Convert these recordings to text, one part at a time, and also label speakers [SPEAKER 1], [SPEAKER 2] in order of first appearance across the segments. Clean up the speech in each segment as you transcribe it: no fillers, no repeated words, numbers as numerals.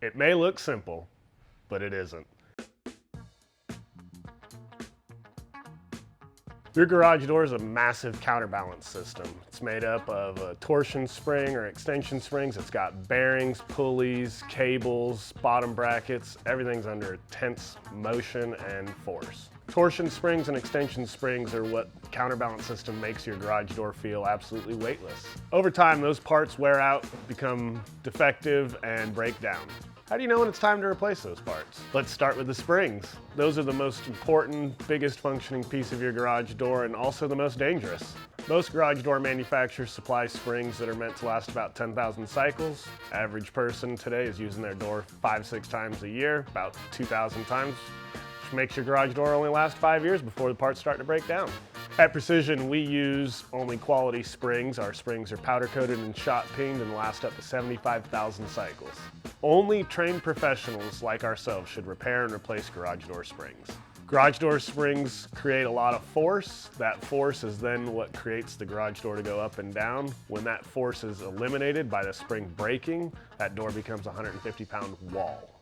[SPEAKER 1] It may look simple, but it isn't. Your garage door is a massive counterbalance system. It's made up of a torsion spring or extension springs. It's got bearings, pulleys, cables, bottom brackets. Everything's under intense motion and force. Torsion springs and extension springs are what the counterbalance system makes your garage door feel absolutely weightless. Over time, those parts wear out, become defective, and break down. How do you know when it's time to replace those parts? Let's start with the springs. Those are the most important, biggest functioning piece of your garage door and also the most dangerous. Most garage door manufacturers supply springs that are meant to last about 10,000 cycles. Average person today is using their door 5-6 times a year, about 2,000 times, which makes your garage door only last 5 years before the parts start to break down. At Precision, we use only quality springs. Our springs are powder coated and shot peened and last up to 75,000 cycles. Only trained professionals like ourselves should repair and replace garage door springs. Garage door springs create a lot of force. That force is then what creates the garage door to go up and down. When that force is eliminated by the spring breaking, that door becomes a 150-pound wall.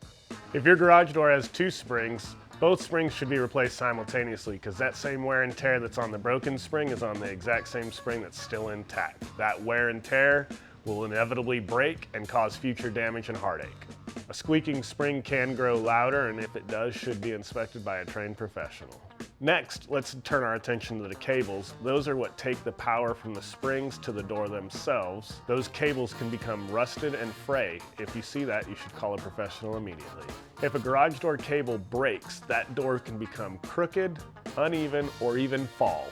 [SPEAKER 1] If your garage door has 2 springs, both springs should be replaced simultaneously because that same wear and tear that's on the broken spring is on the exact same spring that's still intact. That wear and tear will inevitably break and cause future damage and heartache. A squeaking spring can grow louder, and if it does, should be inspected by a trained professional. Next, let's turn our attention to the cables. Those are what take the power from the springs to the door themselves. Those cables can become rusted and fray. If you see that, you should call a professional immediately. If a garage door cable breaks, that door can become crooked, uneven, or even fall.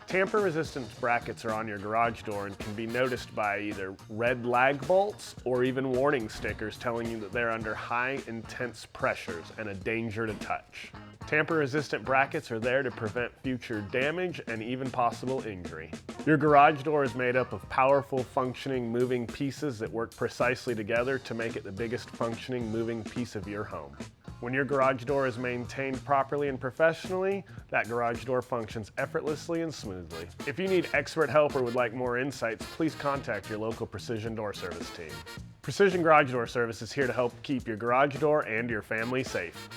[SPEAKER 1] Tamper-resistant brackets are on your garage door and can be noticed by either red lag bolts or even warning stickers telling you that they're under high, intense pressures and a danger to touch. Tamper-resistant brackets are there to prevent future damage and even possible injury. Your garage door is made up of powerful, functioning, moving pieces that work precisely together to make it the biggest functioning, moving piece of your home. When your garage door is maintained properly and professionally, that garage door functions effortlessly and smoothly. If you need expert help or would like more insights, please contact your local Precision Door Service team. Precision Garage Door Service is here to help keep your garage door and your family safe.